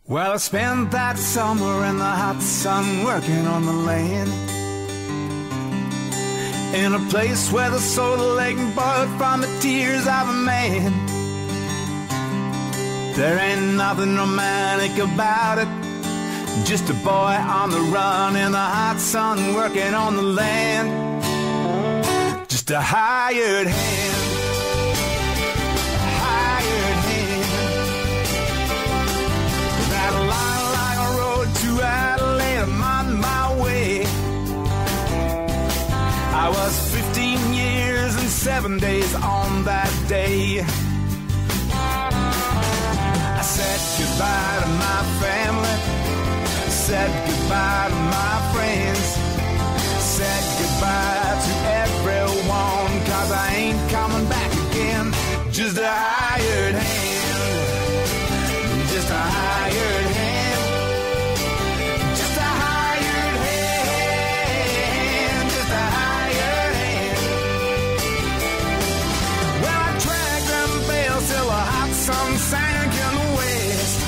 Well, I spent that summer in the hot sun working on the land, in a place where the soul lake boiled from the tears of a man. There ain't nothing romantic about it, just a boy on the run in the hot sun working on the land. Just a hired hand, a hired hand. That line like a road to Adelaide, I'm on my way. I was 15 years and 7 days on that day. I said goodbye to my family, said goodbye to my friends, said goodbye to everyone, 'cause I ain't coming back again. Just a hired hand, just a hired hand, just a hired hand, just a hired hand. Well, I dragged them bales till the hot sun sank in the west.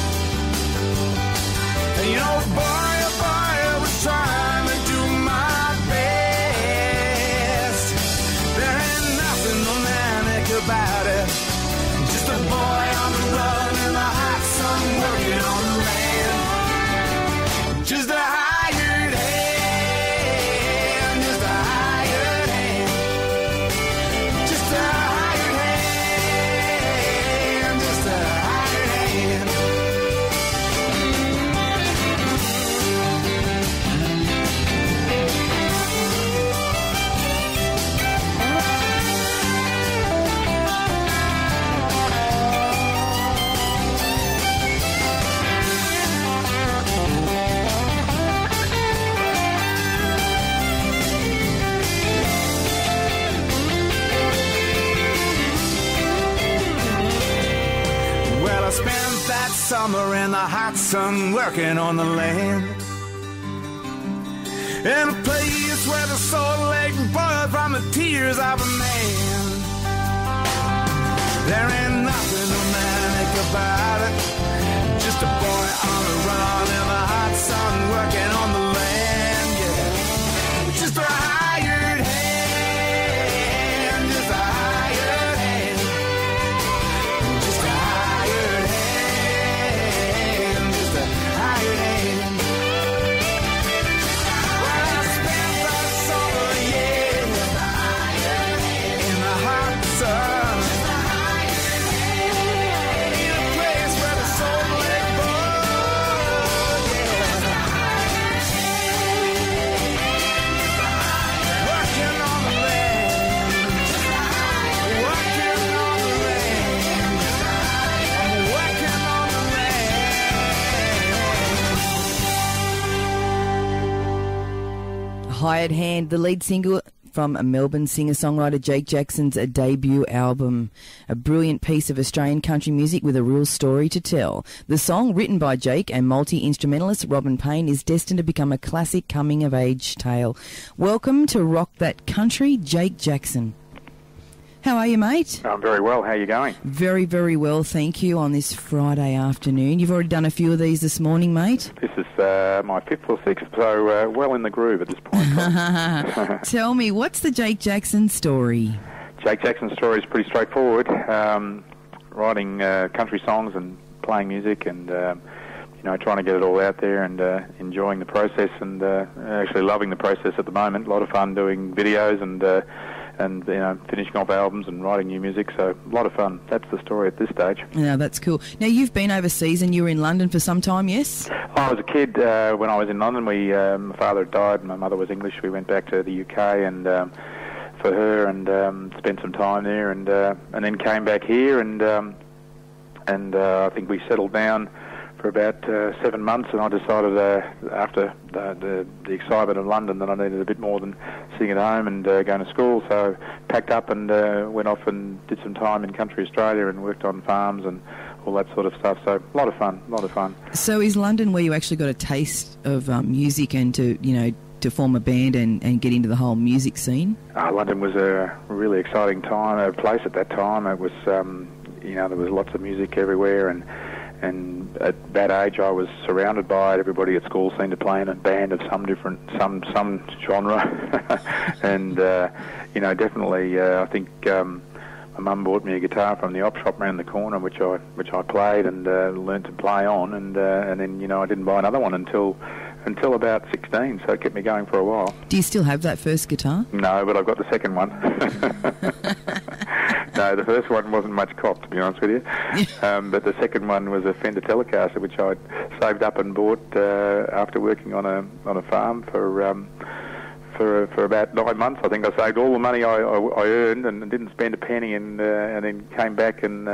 And you know, boy, oh boy, I was trying to do my best. There ain't nothing romantic about it, just a boy on the run in the hot sun working on the land. Just a hired hand, just a hired hand, just a hired hand, just a hired hand. Well, I spent that summer in the hot sun working on the land, in a place where the soul lake boiled from the tears of a man. There ain't nothing romantic about it, just a boy on the run in the hot sun working on the land, yeah. Just a hired hand, just a hired hand, just a hired hand, just a hired hand. Well, I spent that summer, yeah, in the hot sun, in a place where the soul lake boiled, yeah. Working on the land, working on the land, I'm working on the land. Hired Hand, the lead single from Melbourne Singer Songwriter Jake Jackson's debut album. A brilliant piece of Australian country music with a real story to tell. The song, written by Jake and multi-instrumentalist Robin Payne, is destined to become a classic coming-of-age tale. Welcome to Rock That Country, Jake Jackson. How are you, mate? I'm very well. How are you going? Very, very well, thank you, on this Friday afternoon. You've already done a few of these this morning, mate. This is my fifth or sixth, so well in the groove at this point. Tell me, what's the Jake Jackson story? Jake Jackson's story is pretty straightforward. Writing country songs and playing music and trying to get it all out there and enjoying the process and actually loving the process at the moment. A lot of fun doing videos and finishing off albums and writing new music, so a lot of fun. That's the story at this stage. Yeah, that's cool. Now, you've been overseas and you were in London for some time, yes? I was a kid when I was in London. My father had died and my mother was English. We went back to the UK and for her and spent some time there and then came back here and I think we settled down for about 7 months, and I decided after the excitement of London that I needed a bit more than sitting at home and going to school, so packed up and went off and did some time in country Australia and worked on farms and all that sort of stuff, so a lot of fun. So is London where you actually got a taste of music and to form a band and get into the whole music scene? London was a really exciting place at that time. It was, there was lots of music everywhere and and at that age I was surrounded by it. Everybody at school seemed to play in a band of some genre, and definitely I think my mum bought me a guitar from the op shop around the corner, which I played and learned to play on, and then I didn't buy another one until about 16, so it kept me going for a while. Do you still have that first guitar? No, but I've got the second one. No, the first one wasn't much cop, to be honest with you. But the second one was a Fender Telecaster, which I'd saved up and bought after working on a farm for about 9 months. I think I saved all the money I earned and didn't spend a penny, and then came back and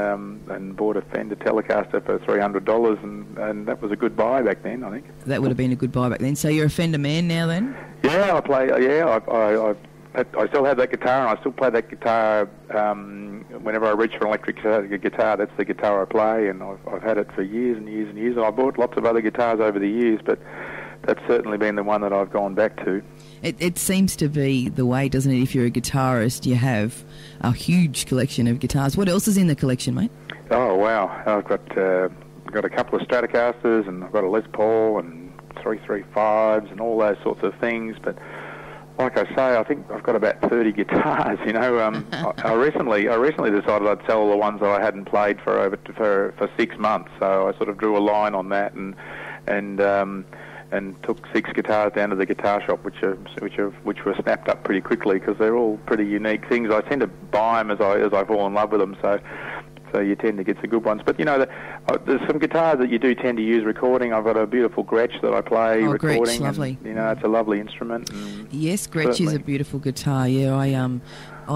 bought a Fender Telecaster for $300, and that was a good buy back then, I think. That would have been a good buy back then. So you're a Fender man now then? Yeah, I play. Yeah, I still have that guitar, and I still play that guitar whenever I reach for an electric guitar. That's the guitar I play, and I've had it for years and years and years. And I bought lots of other guitars over the years, but that's certainly been the one that I've gone back to. It seems to be the way, doesn't it? If you're a guitarist, you have a huge collection of guitars. What else is in the collection, mate? Oh, wow. I've got a couple of Stratocasters, and I've got a Les Paul and 335s and all those sorts of things. But like I say, I think I've got about 30 guitars. I recently decided I'd sell all the ones that I hadn't played for 6 months. So I sort of drew a line on that and took 6 guitars down to the guitar shop, which were snapped up pretty quickly because they're all pretty unique things. I tend to buy them as I fall in love with them, so you tend to get some good ones. But there's some guitars that you do tend to use recording. I've got a beautiful Gretsch that I play recording. Gretsch, lovely. And, it's a lovely instrument. Yes, Gretsch is a beautiful guitar. Yeah, I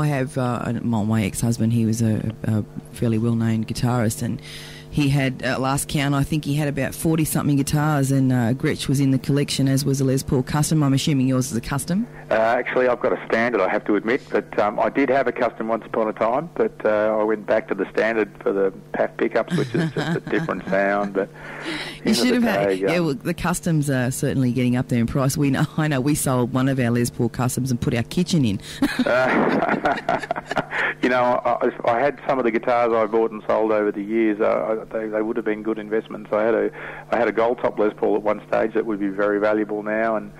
have my ex-husband. He was a fairly well-known guitarist, and he had, last count, I think he had about 40-something guitars, and Gretsch was in the collection, as was a Les Paul custom. I'm assuming yours is a custom? Actually, I've got a standard, I have to admit, but I did have a custom once upon a time, but I went back to the standard for the PAF pickups, which is just a different sound. But you should have had. Yeah, well, the customs are certainly getting up there in price. I know we sold one of our Les Paul customs and put our kitchen in. I had some of the guitars I bought and sold over the years. They would have been good investments. I had a gold top Les Paul at one stage that would be very valuable now, and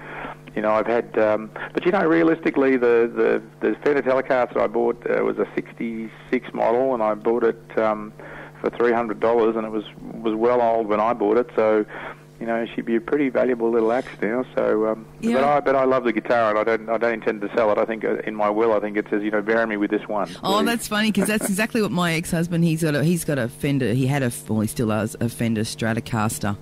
I've had. But realistically, the Fender Telecaster I bought was a '66 model, and I bought it for $300, and it was well old when I bought it. So she'd be a pretty valuable little axe now. So, yeah. But I love the guitar, and I don't intend to sell it. I think in my will, I think it says, bury me with this one. Oh, that's funny, because that's exactly what my ex-husband. He's got a Fender. He still has a Fender Stratocaster.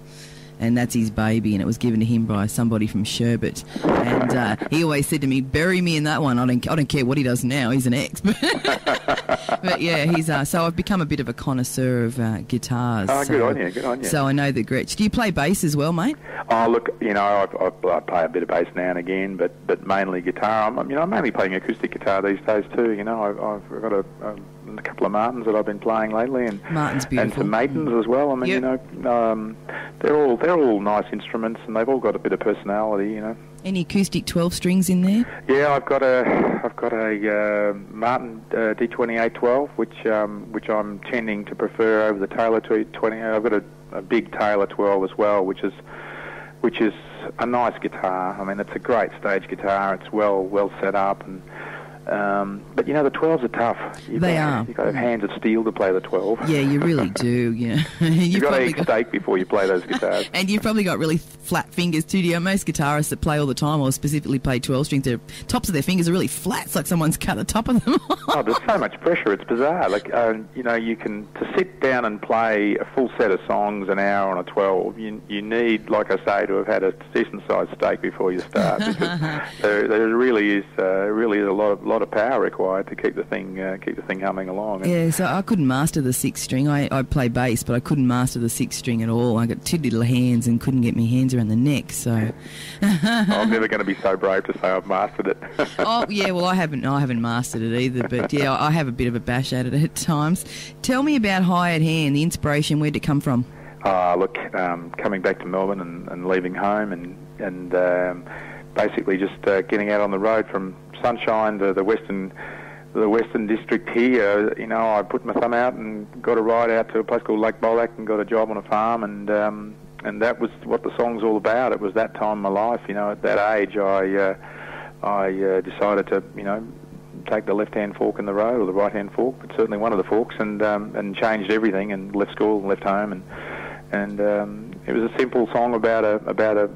And that's his baby, and it was given to him by somebody from Sherbet. And he always said to me, "Bury me in that one. I don't care what he does now. He's an ex." But yeah, he's so I've become a bit of a connoisseur of guitars. Oh, good on you. So I know the Gretsch. Do you play bass as well, mate? Oh, look, I play a bit of bass now and again, but mainly guitar. I'm mainly playing acoustic guitar these days too. I've got a couple of Martins that I've been playing lately, and Martin's beautiful. And some Maidens as well. I mean, yep. They're all nice instruments, and they've all got a bit of personality. Any acoustic 12 strings in there? Yeah, I've got a Martin D2812, which I'm tending to prefer over the Taylor 20. I've got a big Taylor 12 as well, which is a nice guitar. I mean, it's a great stage guitar. It's well set up, and but the 12s are tough. They are. You've got to have hands of steel to play the 12. Yeah, you really do. You've got to eat steak before you play those guitars. And you've probably got really flat fingers too. Most guitarists that play all the time, or specifically play 12 strings, their tops of their fingers are really flat. It's like someone's cut the top of them. Oh, there's so much pressure. It's bizarre. You can to sit down and play a full set of songs an hour on a 12. You need, like I say, to have had a decent-sized steak before you start. There really is a lot of power required to keep the thing humming along. Yeah, so I couldn't master the 6 string. I play bass, but I couldn't master the 6 string at all. I got 2 little hands and couldn't get my hands around the neck. So I'm never going to be so brave to say I've mastered it. Oh yeah, well I haven't mastered it either. But yeah, I have a bit of a bash at it at times. Tell me about Hired Hand. The inspiration, where'd it come from? Look, coming back to Melbourne and leaving home and basically just getting out on the road from Sunshine to the western the Western District here, you know, I put my thumb out and got a ride out to a place called Lake Bolac and got a job on a farm, and that was what the song's all about. It was that time in my life, you know. At that age, I decided to, you know, take the left-hand fork in the road, or the right-hand fork, but certainly one of the forks, and changed everything, and left school and left home, and it was a simple song about a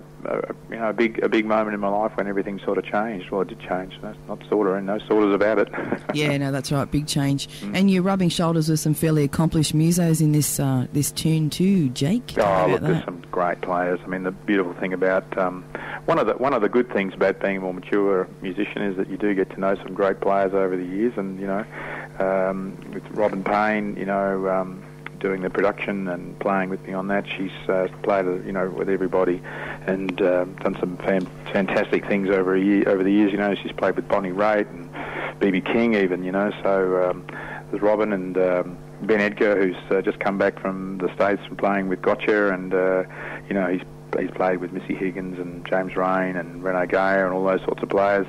you know, a big moment in my life when everything sort of changed. Well, it did change. Not sort of, and no sorters about it. Yeah, no, that's right, big change. And you're rubbing shoulders with some fairly accomplished musos in this tune too, Jake. Oh, look, there's some great players. I mean, the beautiful thing about one of the good things about being a more mature musician is that you do get to know some great players over the years, and you know, with Robin Payne, you know. Doing the production and playing with me on that, she's played, you know, with everybody, and done some fantastic things over the years. You know, she's played with Bonnie Raitt and B.B. King, even. You know, so there's Robin and Ben Edgar, who's just come back from the States from playing with Gotcha, and you know, he's played with Missy Higgins and James Rain and Rene Gayer and all those sorts of players.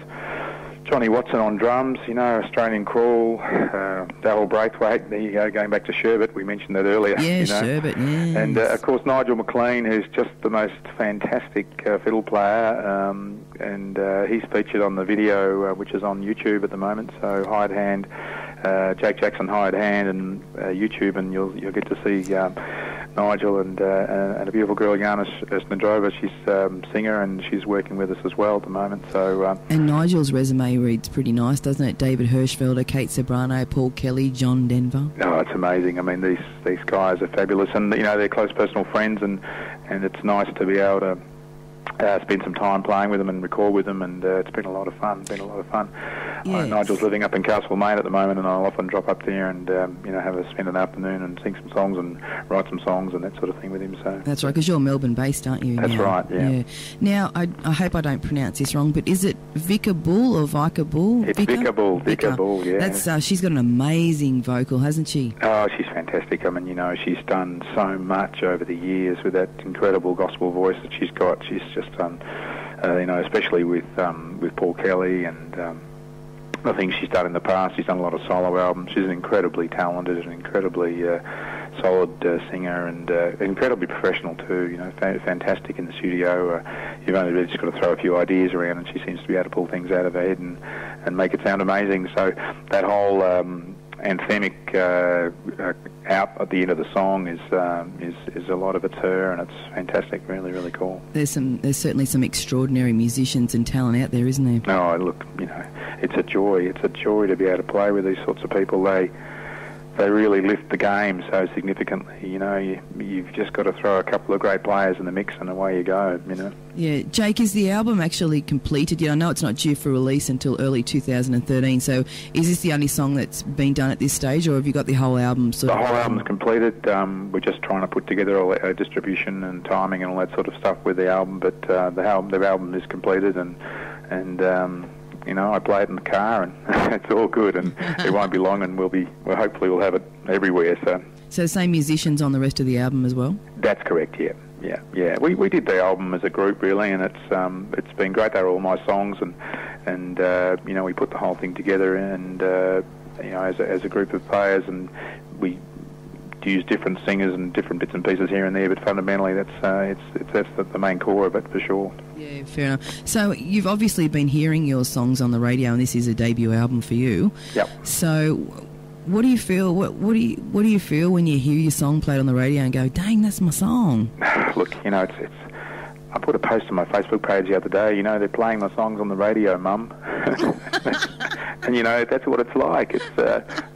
Johnny Watson on drums, you know, Australian Crawl, Darryl Braithwaite, there you go, going back to Sherbet, we mentioned that earlier. Yeah, you know. Sherbet, yes. And, of course, Nigel McLean, who's just the most fantastic fiddle player, and he's featured on the video, which is on YouTube at the moment, so Hired Hand, Jake Jackson Hired Hand, and YouTube, and you'll get to see Nigel and a beautiful girl, Yana Snedrova. She's a singer, and she's working with us as well at the moment. So and Nigel's resume reads pretty nice, doesn't it? David Hirschfelder, Kate Sobrano, Paul Kelly, John Denver. Oh, it's amazing. I mean, these guys are fabulous, and you know, they're close personal friends, and it's nice to be able to spend some time playing with them and record with them, and it's been a lot of fun. Yes. Nigel's living up in Castlemaine at the moment, and I'll often drop up there and you know, spend an afternoon and sing some songs and write some songs and that sort of thing with him. So that's right, because you're Melbourne-based, aren't you? That's right. Yeah. Now, I hope I don't pronounce this wrong, but is it Vicar Bull or Vicar Bull? It's Vicar Bull. Vicar Bull. Yeah. That's she's got an amazing vocal, hasn't she? Oh, she's fantastic. I mean, you know, she's done so much over the years with that incredible gospel voice that she's got. She's just done, you know, especially with Paul Kelly and the things she's done in the past. She's done a lot of solo albums. She's an incredibly talented and incredibly solid singer, and incredibly professional too. You know, fantastic in the studio. You've only really just got to throw a few ideas around, and she seems to be able to pull things out of her head and make it sound amazing. So that whole anthemic out at the end of the song is a lot of it's her, and it's fantastic. Really, really cool. There's certainly some extraordinary musicians and talent out there, isn't there? No, look, you know, it's a joy. It's a joy to be able to play with these sorts of people. They really lift the game so significantly. You know, you've just got to throw a couple of great players in the mix, and away you go. You know. Yeah, Jake, is the album actually completed? I know it's not due for release until early 2013. So, is this the only song that's been done at this stage, or have you got the whole album? The whole album's completed. We're just trying to put together all our distribution and timing and all that sort of stuff with the album. But the album is completed, and you know, I play it in the car, and it's all good, and it won't be long, and hopefully we'll have it everywhere. So same musicians on the rest of the album as well? That's correct. Yeah. We did the album as a group really, and it's been great. They're all my songs, and you know, we put the whole thing together, and you know, as a group of players, and we use different singers and different bits and pieces here and there, but fundamentally that's the main core of it for sure. Yeah, fair enough. So you've obviously been hearing your songs on the radio, and this is a debut album for you. Yep. So what do you feel? What do you feel when you hear your song played on the radio and go, "Dang, that's my song"? Look, you know, it's. I put a post on my Facebook page the other day. You know, they're playing my songs on the radio, Mum. And you know, that's what it's like.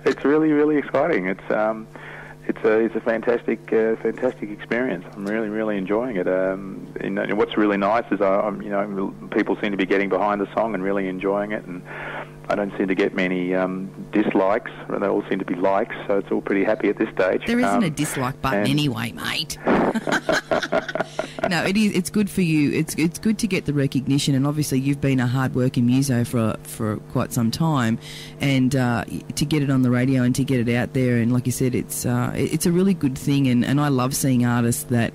It's really, really exciting. It's a fantastic experience. I'm really, really enjoying it. And what's really nice is you know, people seem to be getting behind the song and really enjoying it, and I don't seem to get many dislikes. They all seem to be likes, so it's all pretty happy at this stage. There isn't a dislike button anyway, mate. No, it is. It's good for you. It's good to get the recognition, and obviously you've been a hard-working muso for quite some time, and to get it on the radio and to get it out there, and like you said, it's a really good thing, and I love seeing artists that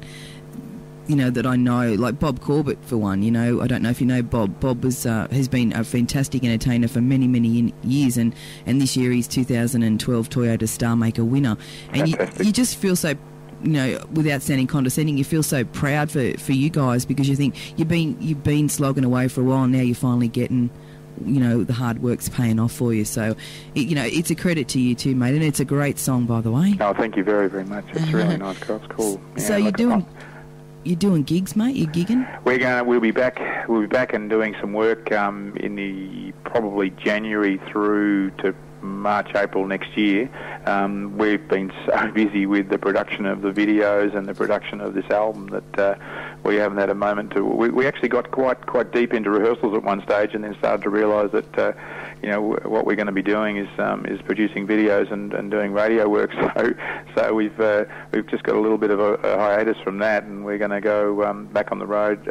you know, that I know, like Bob Corbett for one. You know, I don't know if you know Bob. Bob has been a fantastic entertainer for many, many years, and this year he's 2012 Toyota Star Maker winner. And you just feel so, you know, without sounding condescending, you feel so proud for you guys, because you think you've been slogging away for a while, and now you're finally getting, you know, the hard work's paying off for you. So, you know, it's a credit to you too, mate, and it's a great song, by the way. Oh, thank you very, very much. It's really nice. It's cool. Yeah, so you're doing gigs, mate? You're gigging? We'll be back and doing some work in the probably January through to March, April next year. We've been so busy with the production of the videos and the production of this album that we haven't had a moment to. We actually got quite deep into rehearsals at one stage, and then started to realise that you know, what we're going to be doing is producing videos and doing radio work. So we've just got a little bit of a hiatus from that, and we're going to go back on the road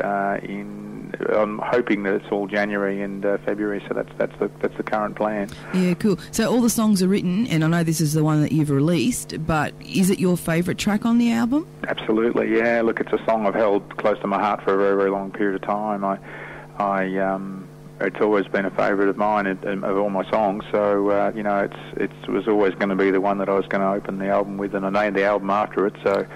I'm hoping that it's all January and February. So that's the current plan. Yeah, cool. So all the songs are written, and I know this is the one that you've released, but is it your favourite track on the album? Absolutely, yeah. Look, it's a song I've held close to my heart for a very, very long period of time. It's always been a favourite of mine, of all my songs. So you know, it was always going to be the one that I was going to open the album with, and I named the album after it. So,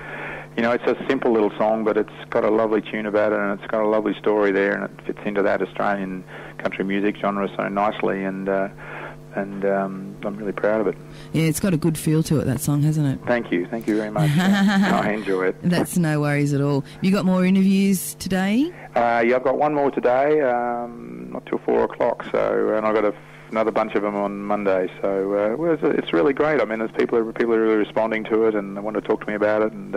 you know, it's a simple little song, but it's got a lovely tune about it, and it's got a lovely story there, and it fits into that Australian country music genre so nicely, and I'm really proud of it. Yeah, it's got a good feel to it, that song, hasn't it? Thank you very much. I enjoy it. That's no worries at all. You got more interviews today? Yeah, I've got one more today, not till 4 o'clock, so, and I've got another bunch of them on Monday, so well, it's really great. I mean, there's people are really responding to it, and they want to talk to me about it, and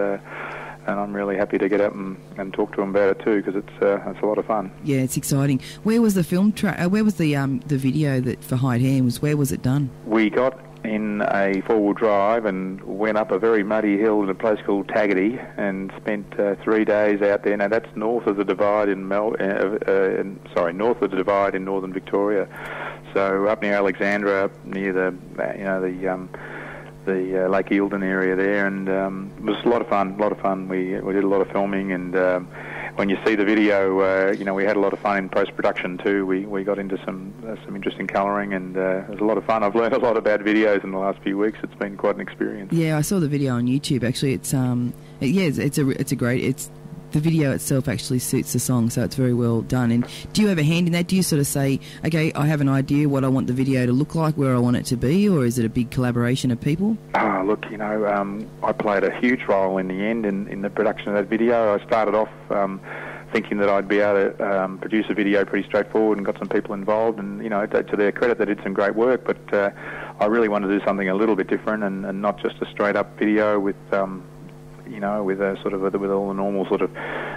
I'm really happy to get up and talk to them about it too, because it's a lot of fun. Yeah, it's exciting. Where was the film where was the video that for Hide Hands? Where was it done? We got in a four-wheel drive and went up a very muddy hill in a place called Taggart and spent 3 days out there. Now that's north of the Divide north of the Divide in northern Victoria. So up near Alexandra, up near the Lake Eildon area there, and it was a lot of fun. We did a lot of filming, and when you see the video, you know, we had a lot of fun in post-production too. We got into some interesting colouring, and it was a lot of fun. I've learned a lot about videos in the last few weeks. It's been quite an experience. Yeah, I saw the video on YouTube. Actually, the video itself actually suits the song, so it's very well done. And do you have a hand in that? Do you sort of say, okay, I have an idea what I want the video to look like, where I want it to be, or is it a big collaboration of people? Look, you know, I played a huge role in the end in the production of that video. I started off thinking that I'd be able to produce a video pretty straightforward, and got some people involved, and, you know, to their credit, they did some great work, but I really wanted to do something a little bit different, and not just a straight-up video with you know, with a sort of with all the normal sort of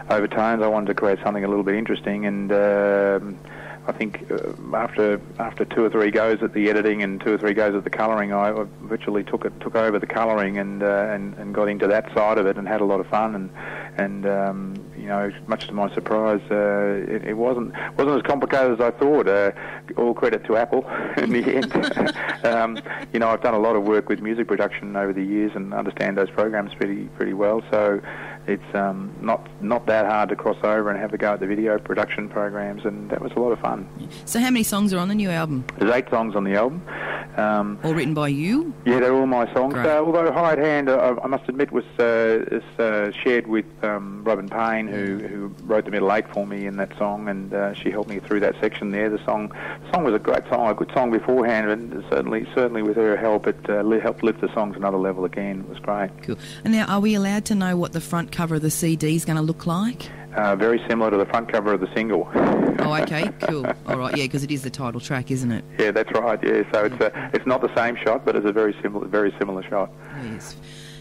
overtones. I wanted to create something a little bit interesting, and I think after 2 or 3 goes at the editing and 2 or 3 goes at the colouring, I virtually took over the colouring and got into that side of it, and had a lot of fun, and you know, much to my surprise, it wasn't as complicated as I thought. All credit to Apple in the end. You know, I've done a lot of work with music production over the years and understand those programs pretty well. So it's not that hard to cross over and have a go at the video production programs, and that was a lot of fun. So how many songs are on the new album? There's 8 songs on the album. All written by you? Yeah, they're all my songs. Although Hired Hand, I must admit, was shared with Robin Payne, who wrote the middle 8 for me in that song, and she helped me through that section there. The song was a great song, a good song beforehand, and certainly with her help, it helped lift the song to another level again. It was great. Cool. And now, are we allowed to know what the front cover of the CD is going to look like? Very similar to the front cover of the single. Oh, okay, cool. All right, yeah, because it is the title track, isn't it? Yeah, that's right. Yeah, so it's not the same shot, but it's a very similar shot. Yes.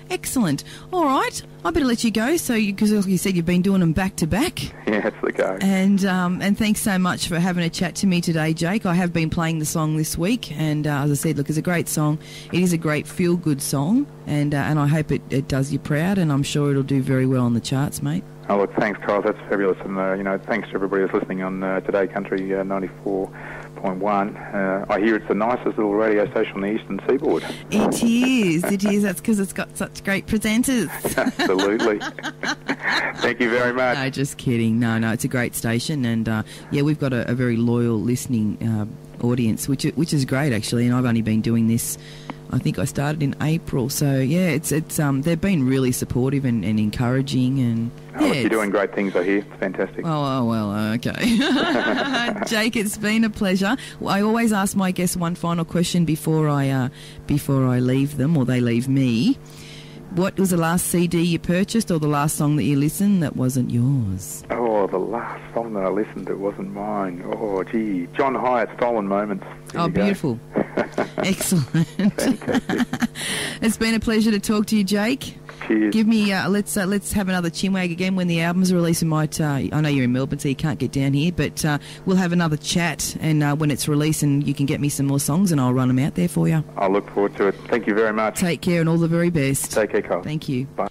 Excellent. All right, I better let you go. So, because like you said, you've been doing them back to back. Yeah, that's the go. And thanks so much for having a chat to me today, Jake. I have been playing the song this week, and as I said, look, it's a great song. It is a great feel-good song, and I hope it does you proud, and I'm sure it'll do very well on the charts, mate. Oh, look, thanks, Kyle. That's fabulous. And, thanks to everybody that's listening on Today Country 94.1. I hear it's the nicest little radio station on the eastern seaboard. It is. That's because it's got such great presenters. Absolutely. Thank you very much. No, just kidding. No, it's a great station. And, we've got a very loyal listening audience, which is great, actually. And I've only been doing this, I think I started in April. So, yeah, it's they've been really supportive and encouraging. And you're doing great things, I hear. It's fantastic. Oh, well, okay. Jake, it's been a pleasure. I always ask my guests one final question before I leave them, or they leave me. What was the last CD you purchased, or the last song that you listened that wasn't yours? Oh, the last song that I listened that wasn't mine. Oh, gee. John Hyatt, Stolen Moments. There beautiful. Excellent. Fantastic. It's been a pleasure to talk to you, Jake. Cheers. Give me, let's have another chinwag again when the album's released. I know you're in Melbourne, so you can't get down here, but we'll have another chat, and when it's released, and you can get me some more songs, and I'll run them out there for you. I look forward to it. Thank you very much. Take care, and all the very best. Take care, Carl. Thank you. Bye.